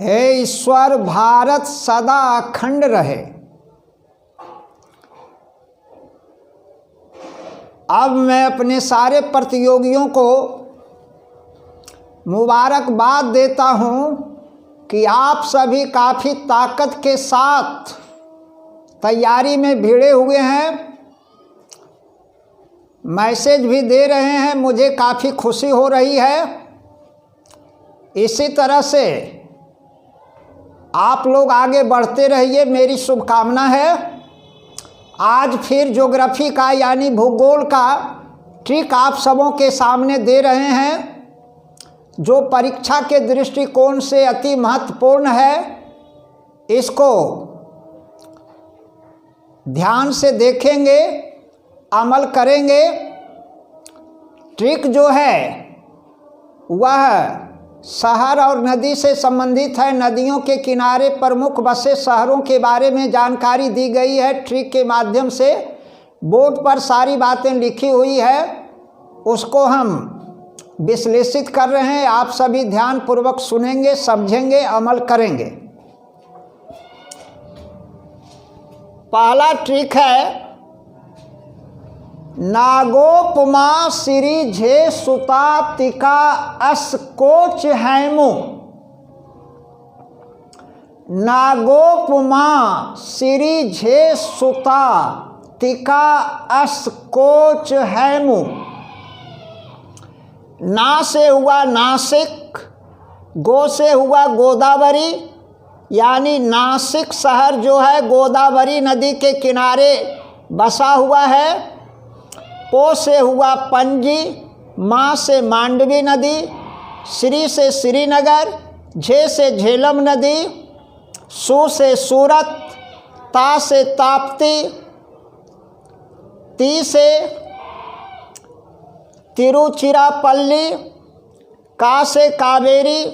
हे ईश्वर, भारत सदा अखंड रहे। अब मैं अपने सारे प्रतियोगियों को मुबारकबाद देता हूं कि आप सभी काफ़ी ताकत के साथ तैयारी में भिड़े हुए हैं, मैसेज भी दे रहे हैं, मुझे काफ़ी खुशी हो रही है। इसी तरह से आप लोग आगे बढ़ते रहिए, मेरी शुभकामना है। आज फिर ज्योग्राफी का यानी भूगोल का ट्रिक आप सबों के सामने दे रहे हैं, जो परीक्षा के दृष्टिकोण से अति महत्वपूर्ण है। इसको ध्यान से देखेंगे, अमल करेंगे। ट्रिक जो है वह शहर और नदी से संबंधित है। नदियों के किनारे प्रमुख बसे शहरों के बारे में जानकारी दी गई है। ट्रिक के माध्यम से बोर्ड पर सारी बातें लिखी हुई है, उसको हम विश्लेषित कर रहे हैं। आप सभी ध्यानपूर्वक सुनेंगे, समझेंगे, अमल करेंगे। पहला ट्रिक है, नागोपमा श्री झे सुता तिका अस्कोच हैमु। नागोपमा श्री झे सुता तिका अस्कोच हैमु। ना से हुआ नासिक, गो से हुआ गोदावरी, यानी नासिक शहर जो है गोदावरी नदी के किनारे बसा हुआ है। पो से हुआ पणजी, मा से मांडवी नदी, श्री से श्रीनगर, झे से झेलम नदी, सु से सूरत, ता से ताप्ती, ती से तिरुचिरापल्ली, का से कावेरी,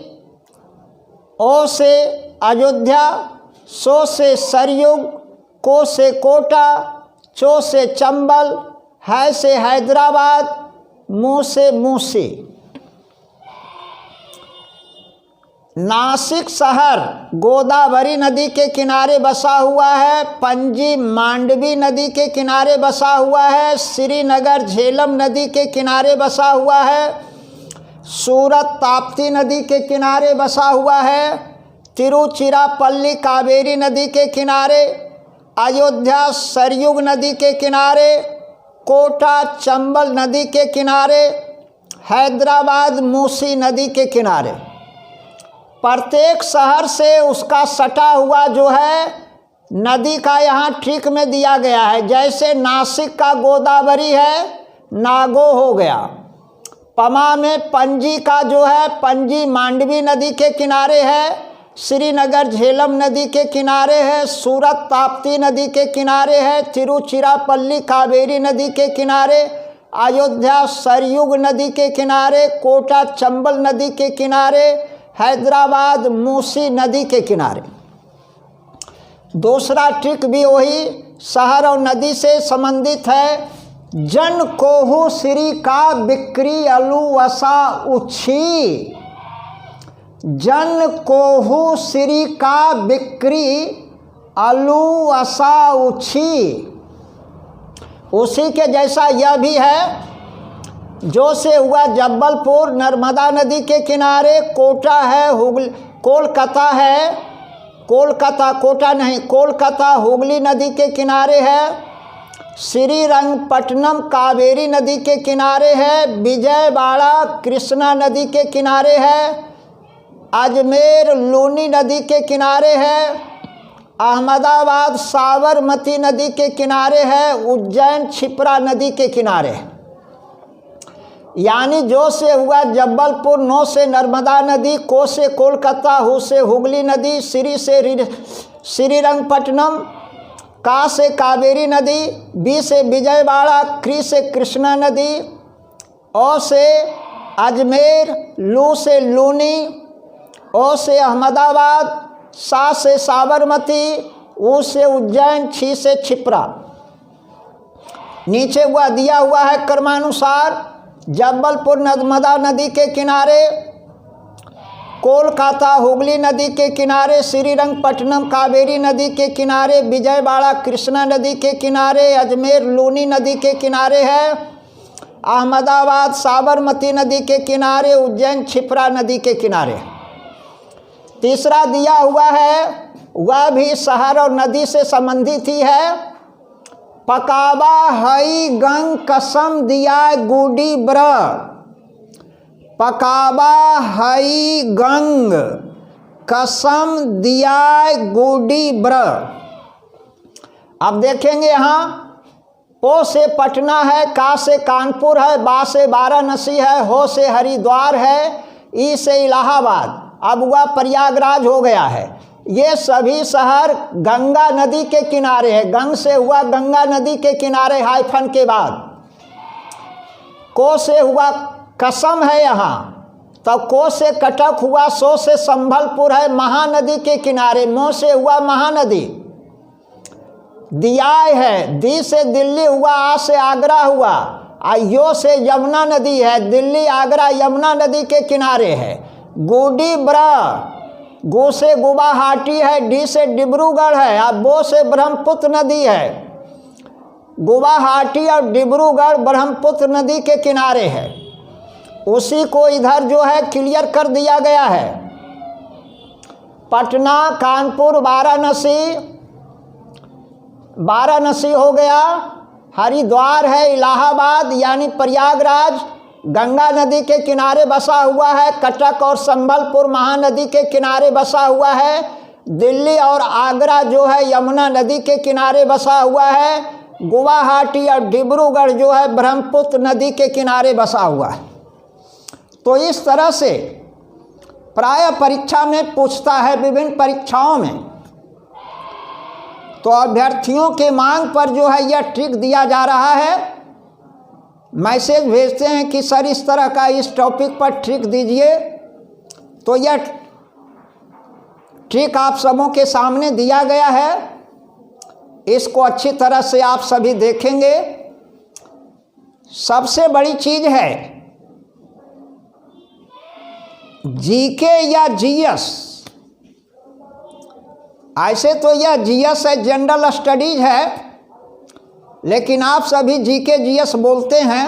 ओ से अयोध्या, सो से सरयुग, को से कोटा, चो से चंबल, है से हैदराबाद, मू से मूसी। नासिक शहर गोदावरी नदी के किनारे बसा हुआ है। पणजी मांडवी नदी के किनारे बसा हुआ है। श्रीनगर झेलम नदी के किनारे बसा हुआ है। सूरत ताप्ती नदी के किनारे बसा हुआ है। तिरुचिरापल्ली कावेरी नदी के किनारे, अयोध्या सरयुग नदी के किनारे, कोटा चंबल नदी के किनारे, हैदराबाद मूसी नदी के किनारे। प्रत्येक शहर से उसका सटा हुआ जो है नदी का यहाँ ट्रिक में दिया गया है। जैसे नासिक का गोदावरी है, नागो हो गया। पमा में पणजी का जो है पणजी मांडवी नदी के किनारे है। श्रीनगर झेलम नदी के किनारे है। सूरत ताप्ती नदी के किनारे है। तिरुचिरापल्ली कावेरी नदी के किनारे, अयोध्या सरयुग नदी के किनारे, कोटा चंबल नदी के किनारे, हैदराबाद मूसी नदी के किनारे। दूसरा ट्रिक भी वही शहर और नदी से संबंधित है। जन कोहू श्री का बिक्री अलू वसा उछी। जन कोहू श्री का बिक्री अलू वसा उछी। उसी के जैसा यह भी है। जो से हुआ जबलपुर नर्मदा नदी के किनारे, कोटा है, कोलकाता है, कोलकाता कोटा नहीं, कोलकाता हुगली नदी के किनारे है। श्रीरंगपट्टनम कावेरी नदी के किनारे है। विजयवाड़ा कृष्णा नदी के किनारे है। अजमेर लूनी नदी के किनारे है। अहमदाबाद साबरमती नदी के किनारे है। उज्जैन क्षिप्रा नदी के किनारे है। यानी जो से हुआ जबलपुर, नो से नर्मदा नदी, को से कोलकाता, हु से हुगली नदी, श्री से श्रीरंगपट्टनम, का से कावेरी नदी, बी से विजयवाड़ा, क्री से कृष्णा नदी, ओ से अजमेर, लू से लूनी, ओ से अहमदाबाद, सा से साबरमती, ऊ से उज्जैन, छी से क्षिप्रा। नीचे हुआ दिया हुआ है क्रमानुसार। जबलपुर नर्मदा नदी के किनारे, कोलकाता हुगली नदी के किनारे, श्रीरंगपट्टनम कावेरी नदी के किनारे, विजयवाड़ा कृष्णा नदी के किनारे, अजमेर लूनी नदी के किनारे है, अहमदाबाद साबरमती नदी के किनारे, उज्जैन क्षिप्रा नदी के किनारे। तीसरा दिया हुआ है, वह भी शहर और नदी से संबंधित ही है। पकाबा हई गंग कसम दिया गुडी ब्र, पकाबा हई गंग कसम दिया गुडी ब्र। अब देखेंगे यहाँ, पो से पटना है, का से कानपुर है, बा से वाराणसी है, हो से हरिद्वार है, ई से इलाहाबाद, अब वह प्रयागराज हो गया है। ये सभी शहर गंगा नदी के किनारे है। गंग से हुआ गंगा नदी के किनारे हाइफन के बाद। को से हुआ कसम है यहाँ, तब को से कटक हुआ, सो से संभलपुर है महानदी के किनारे, मो से हुआ महानदी। दियाय है, दी से दिल्ली हुआ, आ से आगरा हुआ, यो से यमुना नदी है, दिल्ली आगरा यमुना नदी के किनारे है। गुडी ब्र, गो से गुवाहाटी है, डी से डिब्रूगढ़ है, और बो से ब्रह्मपुत्र नदी है। गुवाहाटी और डिब्रूगढ़ ब्रह्मपुत्र नदी के किनारे है। उसी को इधर जो है क्लियर कर दिया गया है। पटना, कानपुर, वाराणसी हो गया, हरिद्वार है, इलाहाबाद यानी प्रयागराज गंगा नदी के किनारे बसा हुआ है, कटक और संबलपुर महानदी के किनारे बसा हुआ है, दिल्ली और आगरा जो है यमुना नदी के किनारे बसा हुआ है, गुवाहाटी और डिब्रूगढ़ जो है ब्रह्मपुत्र नदी के किनारे बसा हुआ है। तो इस तरह से प्राय परीक्षा में पूछता है, विभिन्न परीक्षाओं में। तो अभ्यर्थियों के मांग पर जो है यह ट्रिक दिया जा रहा है। मैसेज भेजते हैं कि सर इस तरह का इस टॉपिक पर ट्रिक दीजिए, तो यह ट्रिक आप सबों के सामने दिया गया है। इसको अच्छी तरह से आप सभी देखेंगे। सबसे बड़ी चीज है जीके या जीएस। ऐसे तो यह जीएस है, जनरल स्टडीज है, लेकिन आप सभी जीके जीएस बोलते हैं।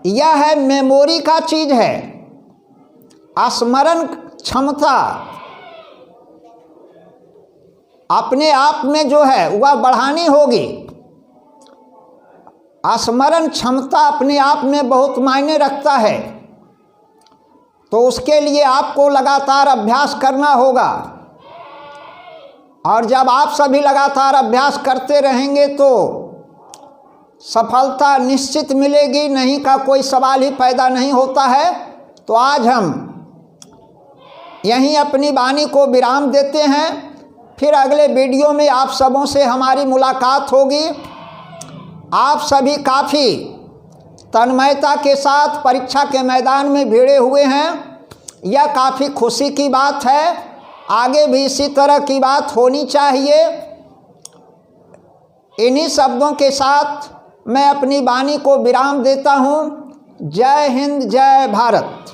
यह है मेमोरी का चीज है, स्मरण क्षमता अपने आप में जो है वह बढ़ानी होगी। स्मरण क्षमता अपने आप में बहुत मायने रखता है, तो उसके लिए आपको लगातार अभ्यास करना होगा। और जब आप सभी लगातार अभ्यास करते रहेंगे तो सफलता निश्चित मिलेगी, नहीं का कोई सवाल ही पैदा नहीं होता है। तो आज हम यहीं अपनी वाणी को विराम देते हैं। फिर अगले वीडियो में आप सबों से हमारी मुलाकात होगी। आप सभी काफ़ी तन्मयता के साथ परीक्षा के मैदान में भिड़े हुए हैं, यह काफ़ी खुशी की बात है। आगे भी इसी तरह की बात होनी चाहिए। इन्हीं शब्दों के साथ मैं अपनी वाणी को विराम देता हूँ। जय हिंद, जय भारत।